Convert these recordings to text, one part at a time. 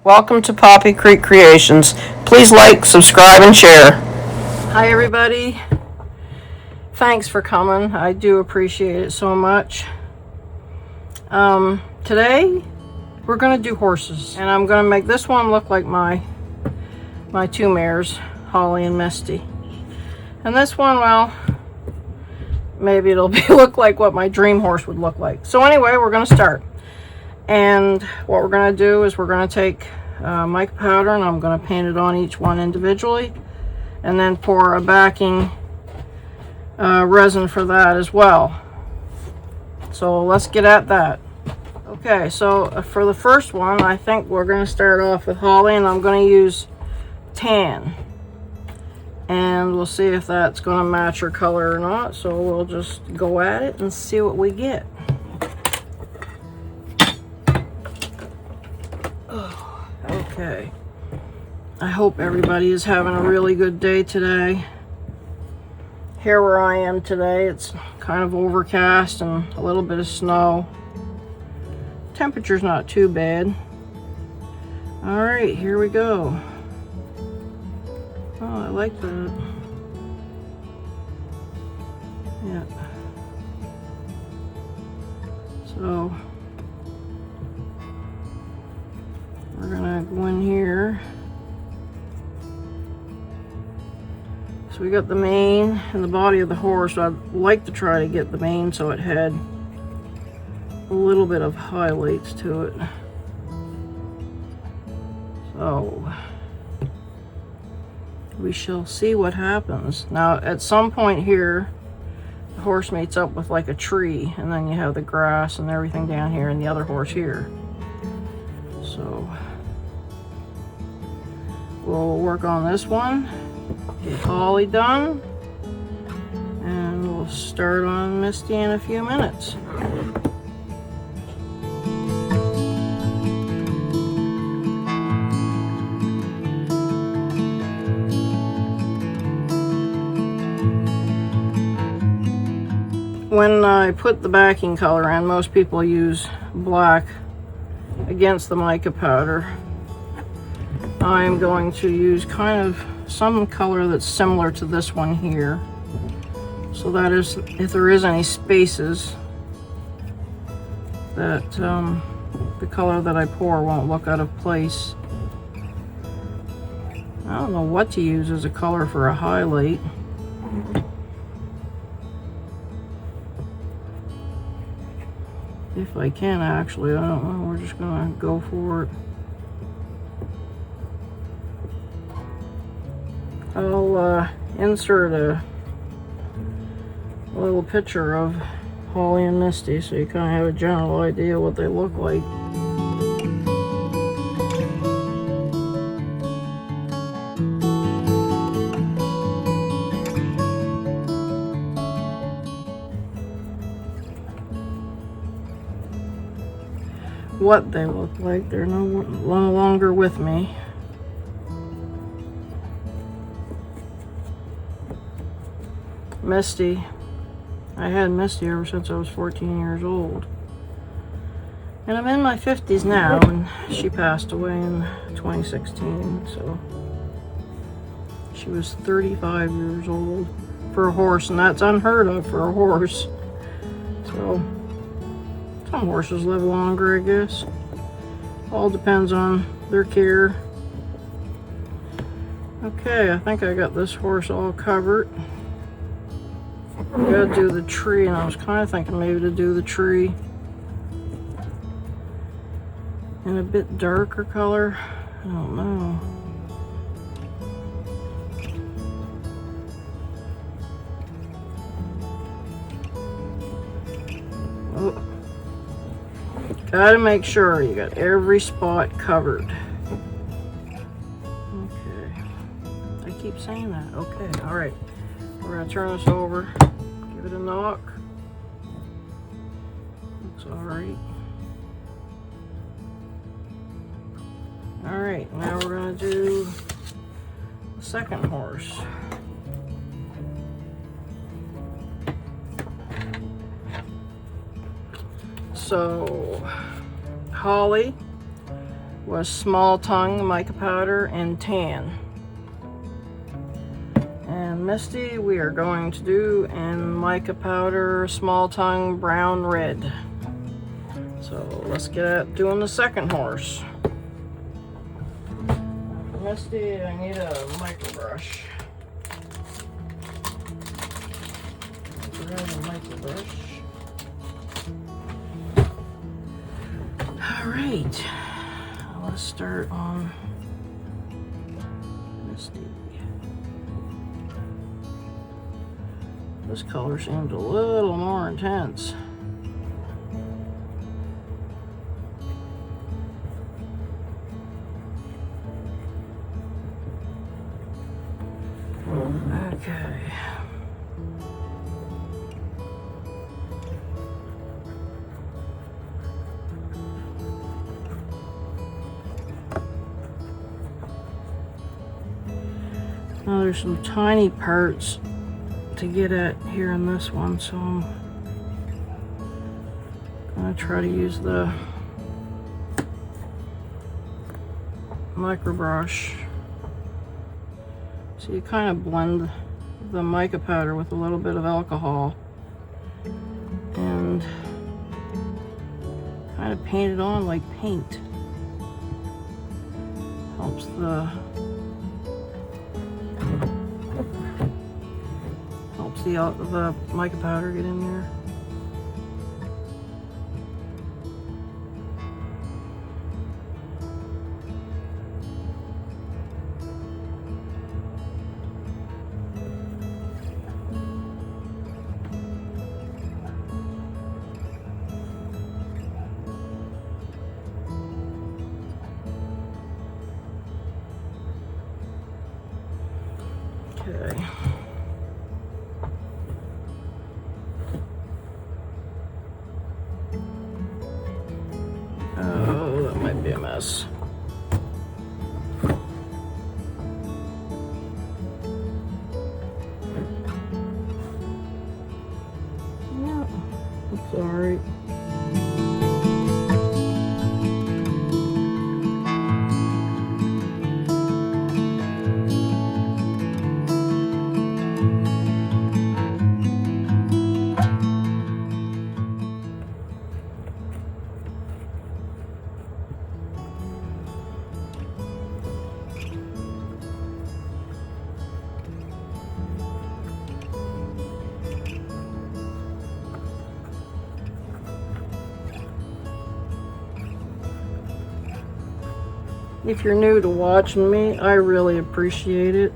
Welcome to Poppy Creek Creations. Please like, subscribe, and share. Hi everybody. Thanks for coming. I do appreciate it so much. Today we're going to do horses, and I'm going to make this one look like my two mares, Holly and Misty. And this one, well, maybe it'll look like what my dream horse would look like. So anyway, we're going to start. And what we're going to do is we're going to take mica powder, and I'm going to paint it on each one individually, and then pour a backing resin for that as well. So let's get at that. Okay, so for the first one, I think we're going to start off with Holly, and I'm going to use tan. And we'll see if that's going to match her color or not. So we'll just go at it and see what we get. Okay, I hope everybody is having a really good day today. Here where I am today, it's kind of overcast and a little bit of snow. Temperature's not too bad. All right, here we go. Oh, I like that. Yeah. So we're gonna go in here. So we got the mane and the body of the horse. I'd like to try to get the mane so it had a little bit of highlights to it. So we shall see what happens. Now at some point here, the horse meets up with like a tree, and then you have the grass and everything down here and the other horse here. So we'll work on this one, get Holly done, and we'll start on Misty in a few minutes. When I put the backing color in, most people use black against the mica powder. I'm going to use kind of some color that's similar to this one here. So that is, if there is any spaces, that the color that I pour won't look out of place. I don't know what to use as a color for a highlight. If I can, actually, I don't know. We're just gonna go for it. I'll insert a little picture of Holly and Misty so you kind of have a general idea what they look like. What they look like. They're no longer with me. Misty. I had Misty ever since I was 14 years old. And I'm in my 50s now, and she passed away in 2016, so she was 35 years old for a horse, and that's unheard of for a horse. So some horses live longer, I guess. All depends on their care. Okay, I think I got this horse all covered. I gotta do the tree, and I was kind of thinking maybe to do the tree in a bit darker color. I don't know. Oh. Gotta make sure you got every spot covered. Okay. I keep saying that. Okay, alright. We're gonna turn this over, give it a knock. Looks alright. Alright, now we're gonna do the second horse. So Holly, was small tongue mica powder and tan. And Misty, we are going to do in mica powder, small tongue, brown red. So let's get at doing the second horse. Misty, I need a micro brush. Grab a micro brush. All right, let's start on Misty. This color seems a little more intense. Okay. Now there's some tiny parts to get at here in this one, so I'm gonna try to use the micro brush. So you kind of blend the mica powder with a little bit of alcohol and kind of paint it on like paint. Helps the mica powder get in there. Okay. Oh, that might be a mess. Yeah, it's all right. If you're new to watching me, I really appreciate it.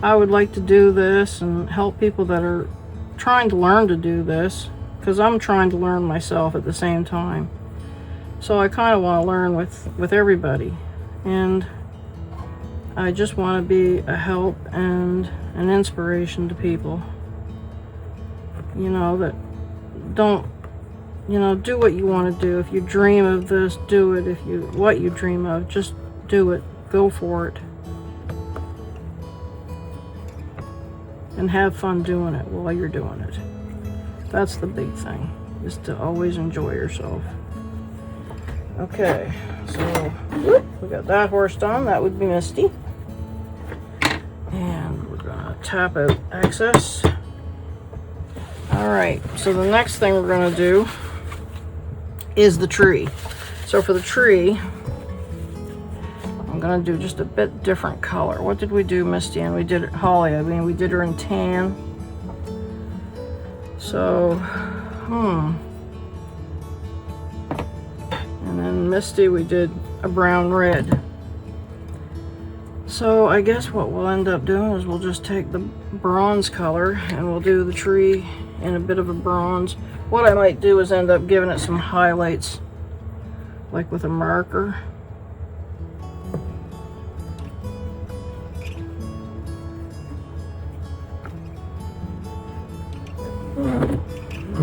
I would like to do this and help people that are trying to learn to do this, because I'm trying to learn myself at the same time. So I kind of want to learn with everybody, and I just want to be a help and an inspiration to people, you know, that don't, you know, do what you want to do. If you dream of this, do it. If you what you dream of, just do it. Go for it. And have fun doing it while you're doing it. That's the big thing, is to always enjoy yourself. Okay, so we got that horse done. That would be Misty. And we're gonna tap out excess. All right, so the next thing we're gonna do is the tree. So for the tree, I'm gonna do just a bit different color. What did we do, Misty? And we did it, Holly, I mean, we did her in tan. So, and then Misty, we did a brown red. So I guess what we'll end up doing is we'll just take the bronze color and we'll do the tree in a bit of a bronze. What I might do is end up giving it some highlights, like with a marker.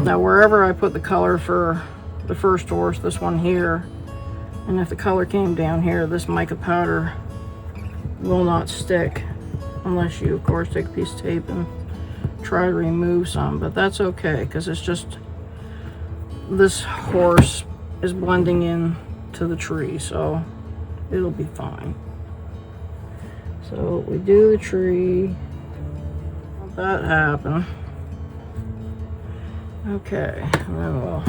Now wherever I put the color for the first horse, this one here, and if the color came down here, this mica powder will not stick unless you of course take a piece of tape and try to remove some, but that's okay because it's just this horse is blending in to the tree, so it'll be fine. So we do the tree. Let that happen. Okay, and then we'll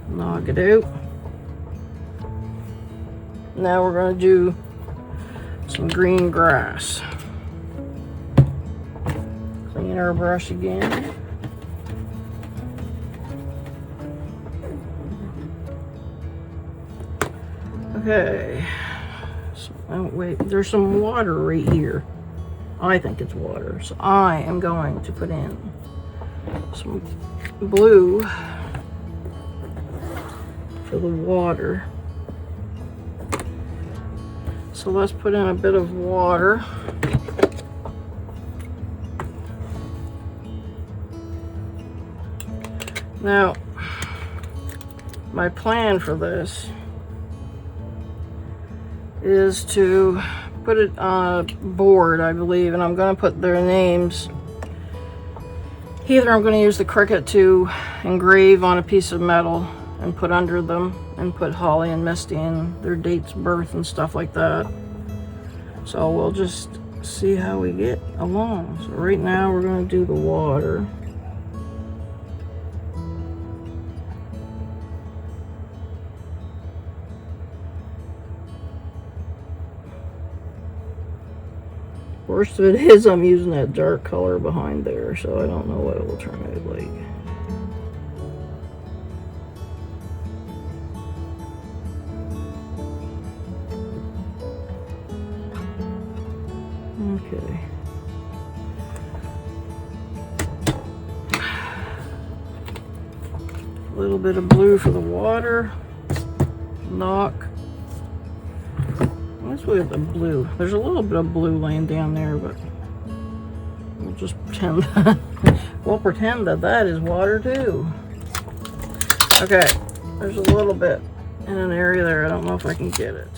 knock it out. Now we're going to do some green grass. Clean our brush again. Okay. So, oh wait, there's some water right here. I think it's water. So I am going to put in some blue for the water. So let's put in a bit of water. Now, my plan for this is to put it on a board, I believe, and I'm going to put their names. Either I'm going to use the Cricut to engrave on a piece of metal and put under them, and put Holly and Misty and their dates of birth and stuff like that. So we'll just see how we get along. So right now we're going to do the water. Worst of it is I'm using that dark color behind there, so I don't know what it will turn out like. Okay. A little bit of blue for the water. Knock. Let's look at the blue. There's a little bit of blue laying down there, but we'll just pretend that we'll pretend that that is water too. Okay, there's a little bit in an area there. I don't know if I can get it.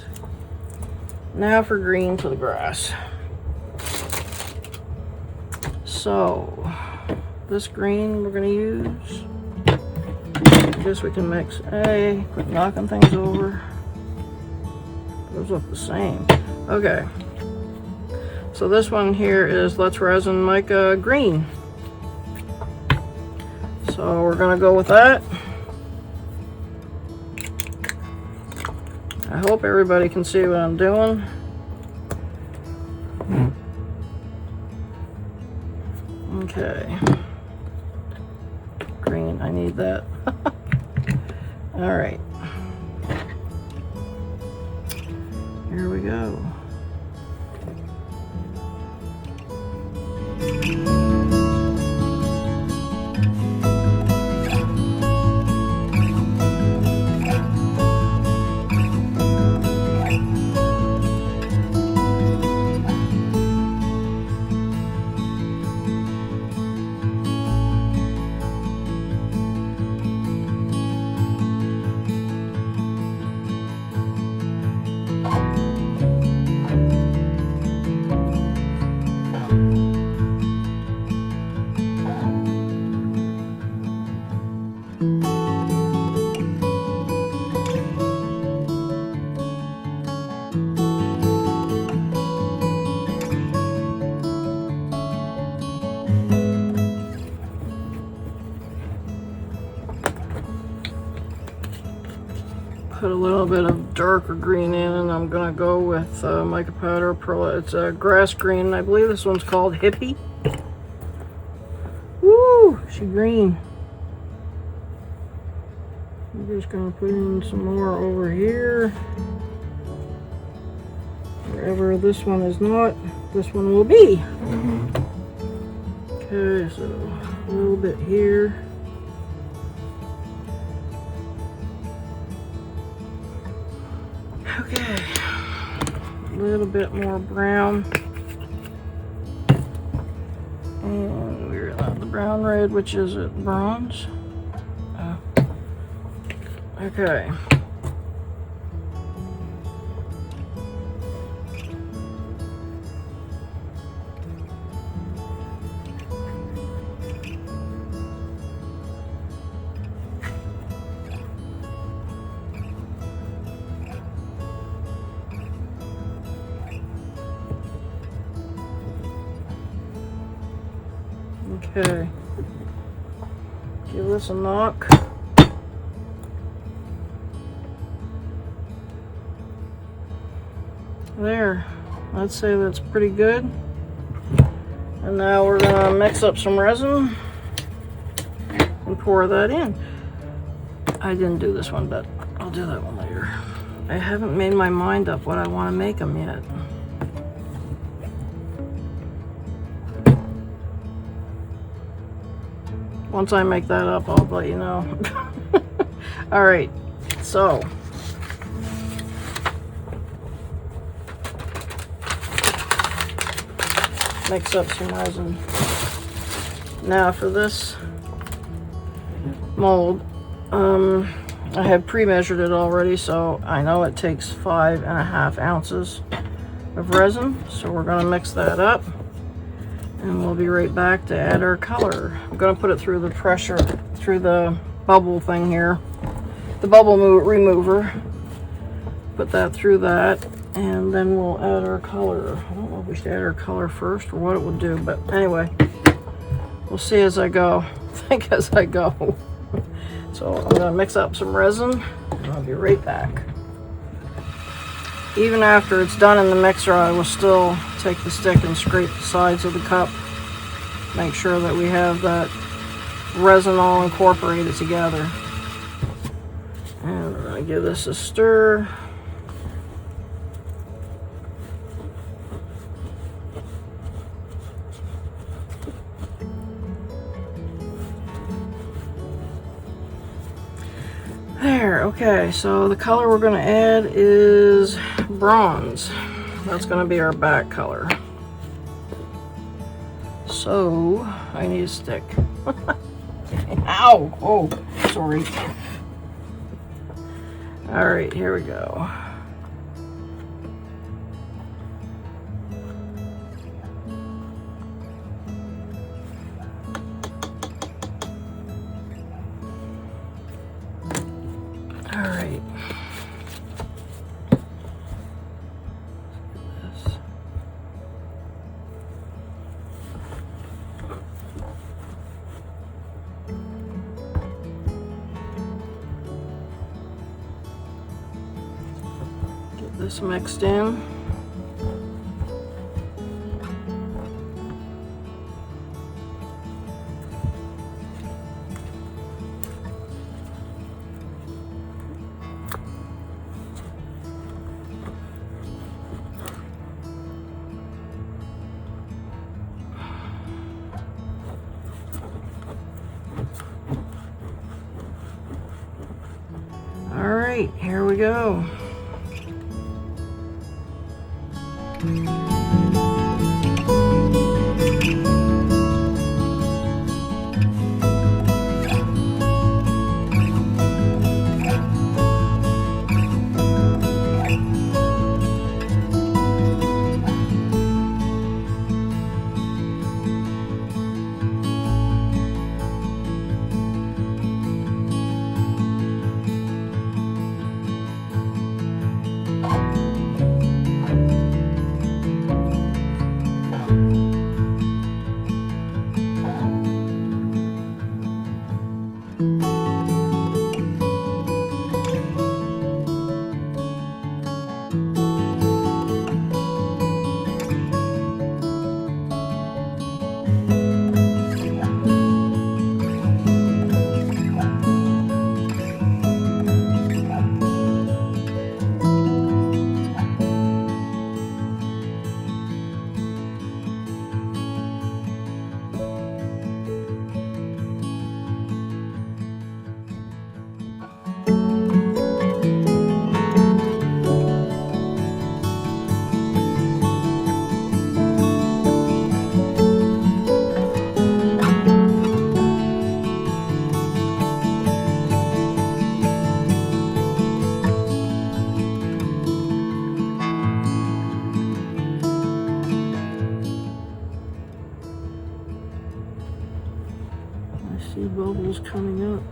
Now for green for the grass. So this green we're gonna use. I guess we can mix. Hey, quit knocking things over. Those look the same. Okay. So this one here is Let's Resin Mica Green. So we're gonna go with that. I hope everybody can see what I'm doing. Okay. Green, I need that. All right. Here we go. Put a little bit of darker green in, and I'm gonna go with mica powder pearl. It's a grass green. I believe this one's called Hippie. Woo, she green. I'm just gonna put in some more over here. Wherever this one is not, this one will be. Okay, so a little bit here. Okay, a little bit more brown, and we're at the brown red, which is at bronze. Okay. Okay. Give this a knock. There. I'd say that's pretty good. And now we're going to mix up some resin and pour that in. I didn't do this one, but I'll do that one later. I haven't made my mind up what I want to make them yet. Once I make that up, I'll let you know. All right, so mix up some resin. Now for this mold, I have pre-measured it already, so I know it takes 5.5 ounces of resin. So we're going to mix that up, and we'll be right back to add our color. I'm going to put it through the pressure, through the bubble thing here, the bubble remover. Put that through that, and then we'll add our color. I don't know if we should add our color first or what it would do, but anyway, we'll see as I go. I think as I go. So I'm going to mix up some resin, and I'll be right back. Even after it's done in the mixer, I will still take the stick and scrape the sides of the cup. Make sure that we have that resin all incorporated together. And I'm going to give this a stir. There, okay, so the color we're going to add is bronze. That's going to be our back color. So, I need a stick. Ow! Oh, sorry. Alright, here we go. Alright. Get this mixed in. Alright, here we go. I see bubbles coming up.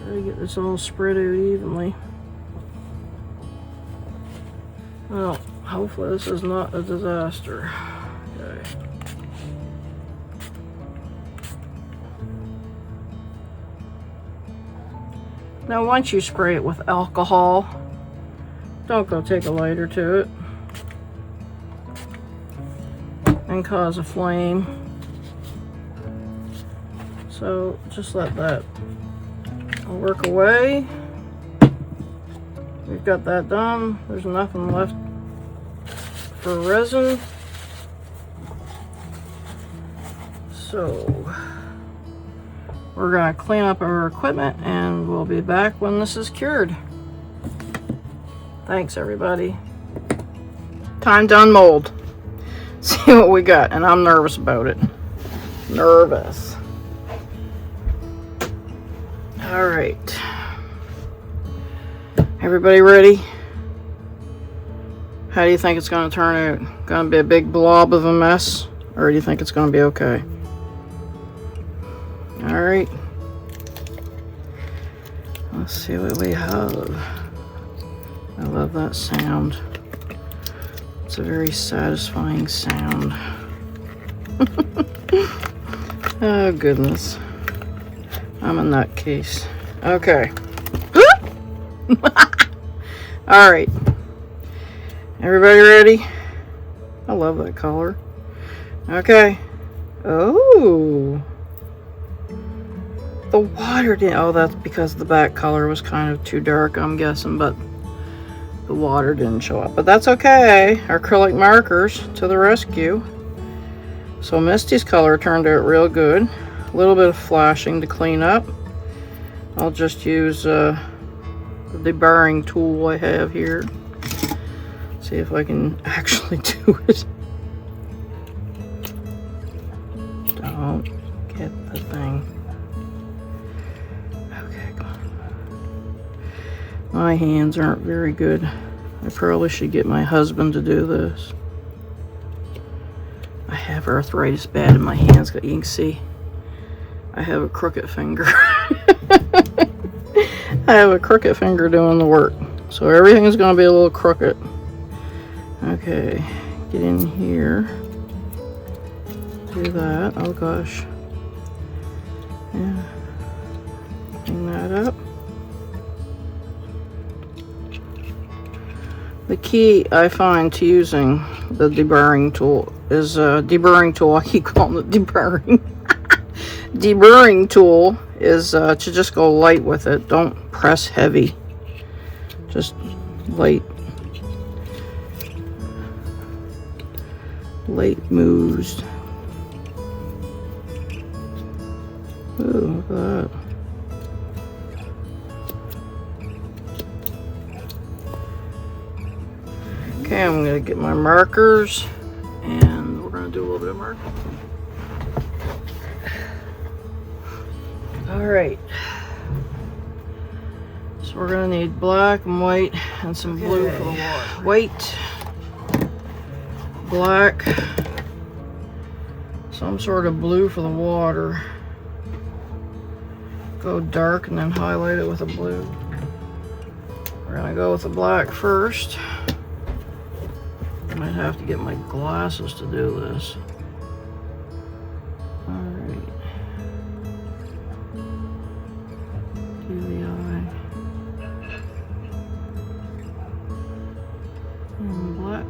Try to get this all spread out evenly. Well, hopefully this is not a disaster. Okay. Now once you spray it with alcohol, don't go take a lighter to it and cause a flame. So just let that work away. We've got that done. There's nothing left for resin. So we're going to clean up our equipment and we'll be back when this is cured. Thanks everybody. Time to unmold. See what we got, and I'm nervous about it. Nervous. All right. Everybody ready? How do you think it's going to turn out? Going to be a big blob of a mess, or do you think it's going to be okay? All right. Let's see what we have. I love that sound. It's a very satisfying sound. Oh goodness. I'm a nutcase. Okay. All right. Everybody ready? I love that color. Okay. Oh. The water didn't. Oh, that's because the back color was kind of too dark, I'm guessing, but the water didn't show up. But that's okay. Acrylic markers to the rescue. So Misty's color turned out real good. A little bit of flashing to clean up. I'll just use the debarring tool I have here. See if I can actually do it. Don't get the thing. Okay, come on. My hands aren't very good. I probably should get my husband to do this. I have arthritis bad in my hands. You can see I have a crooked finger. I have a crooked finger doing the work. So everything is going to be a little crooked. Okay, get in here. Do that. Oh gosh. Yeah. Clean that up. The key I find to using the deburring tool is deburring tool. I keep calling it deburring. Deburring tool is to just go light with it. Don't press heavy. Just light. Light moves. Ooh, look at that. Okay, I'm going to get my markers and we're going to do a little bit of marking. Alright. So we're going to need black and white and some blue for the water. White, black, some sort of blue for the water. Go dark and then highlight it with a blue. We're going to go with the black first. I might have to get my glasses to do this. Alright. Do the eye. And black.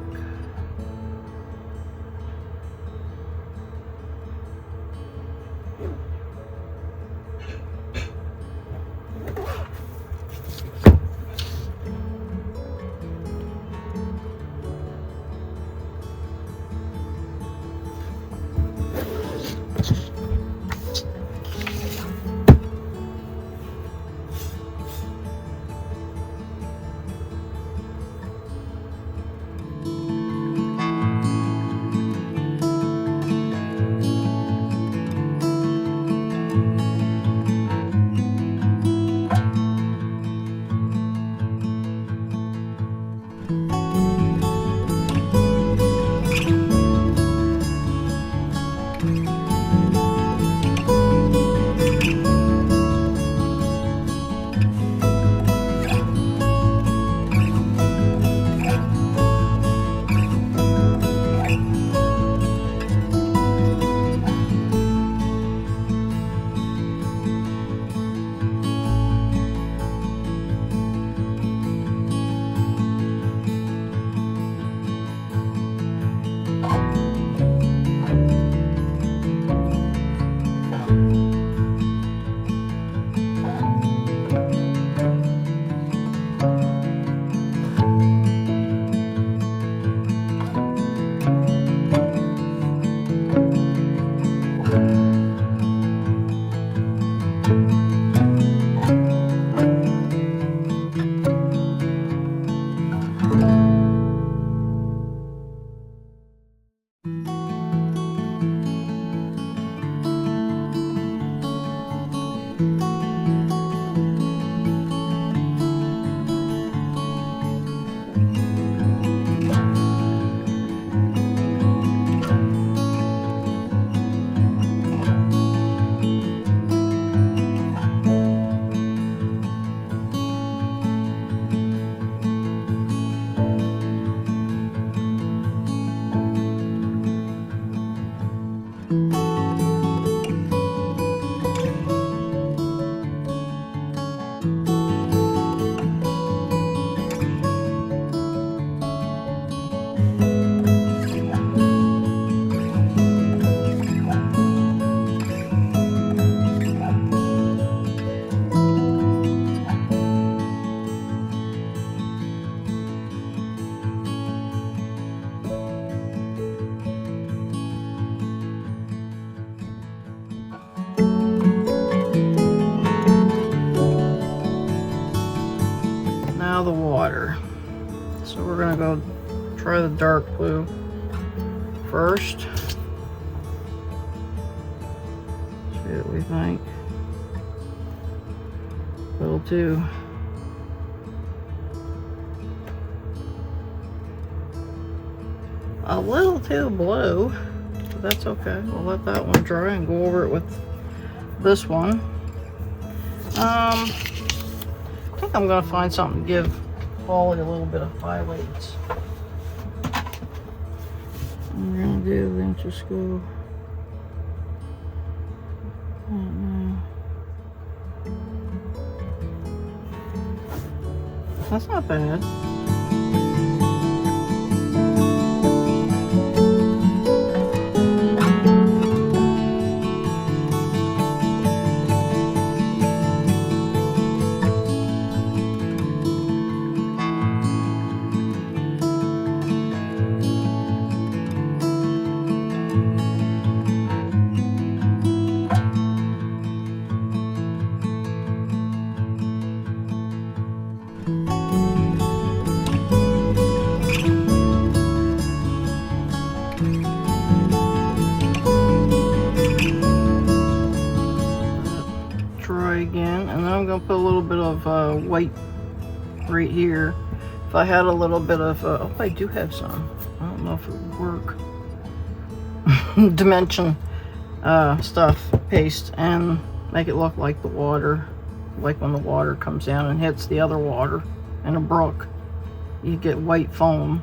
the dark blue first. See what we think. A little too. A little too blue, but that's okay. We'll let that one dry and go over it with this one. I think I'm gonna find something to give Polly a little bit of highlights. I'm gonna do, then just go. I don't know. That's not bad. Again, and then I'm going to put a little bit of white right here. If I had a little bit of, oh, I do have some. I don't know if it would work. Dimension stuff, paste, and make it look like the water, like when the water comes down and hits the other water in a brook. You get white foam.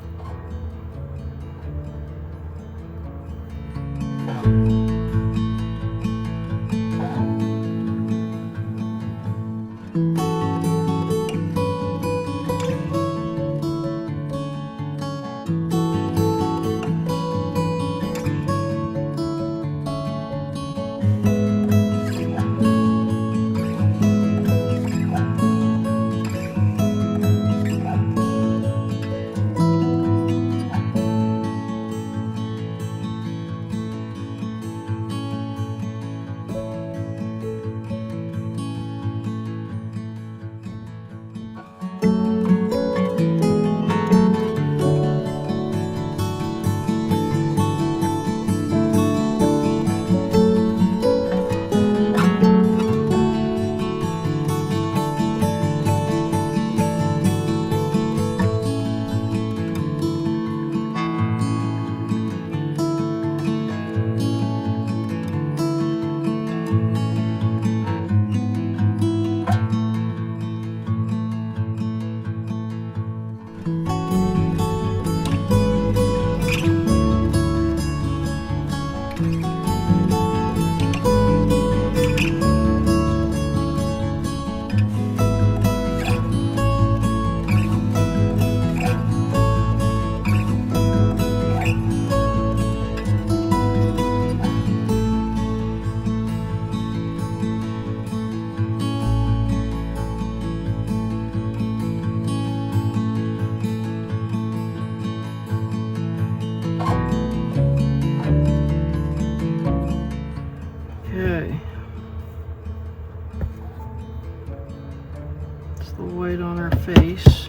Face.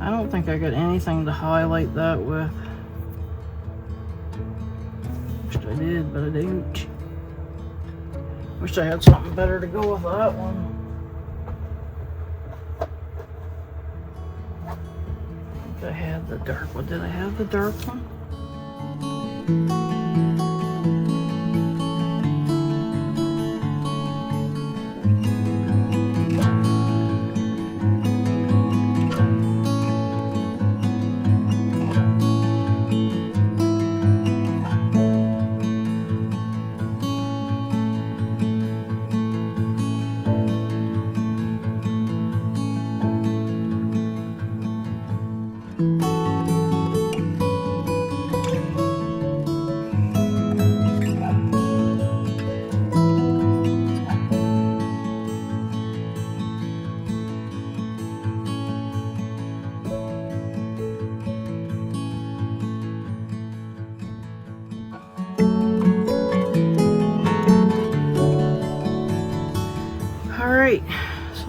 I don't think I got anything to highlight that with. Wished I did, but I didn't. Wish I had something better to go with that one. I think I had the dark one. Did I have the dark one?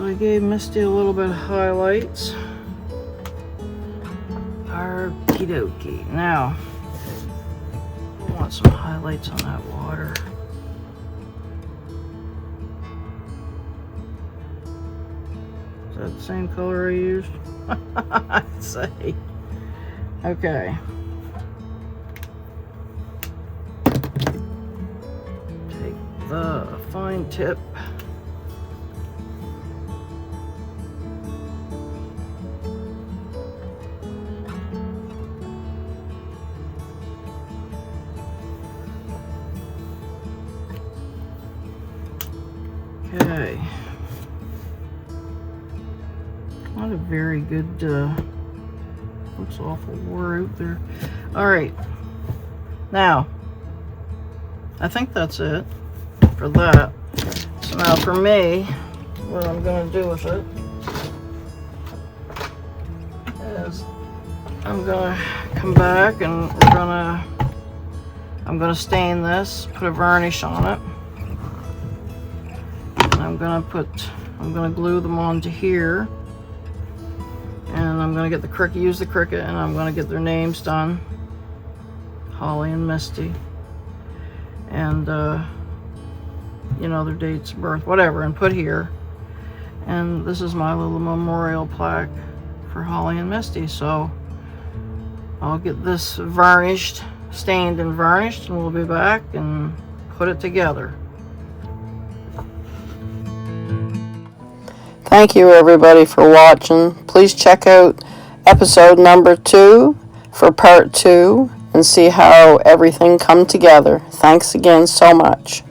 So I gave Misty a little bit of highlights. Okie dokie. Now, I want some highlights on that water. Is that the same color I used? I'd say. Okay. Take the fine tip. Okay. Not a very good, looks awful wore out there. Alright. Now, I think that's it for that. So now for me, what I'm going to do with it is I'm going to come back and I'm going to stain this, put a varnish on it. I'm gonna glue them onto here, and I'm gonna get the Cricut, use the Cricut, and I'm gonna get their names done, Holly and Misty, and you know, their dates of birth, whatever, and put here. And this is my little memorial plaque for Holly and Misty. So I'll get this varnished, stained and varnished, and we'll be back and put it together. Thank you everybody for watching. Please check out episode number 2 for part 2 and see how everything come together. Thanks again so much.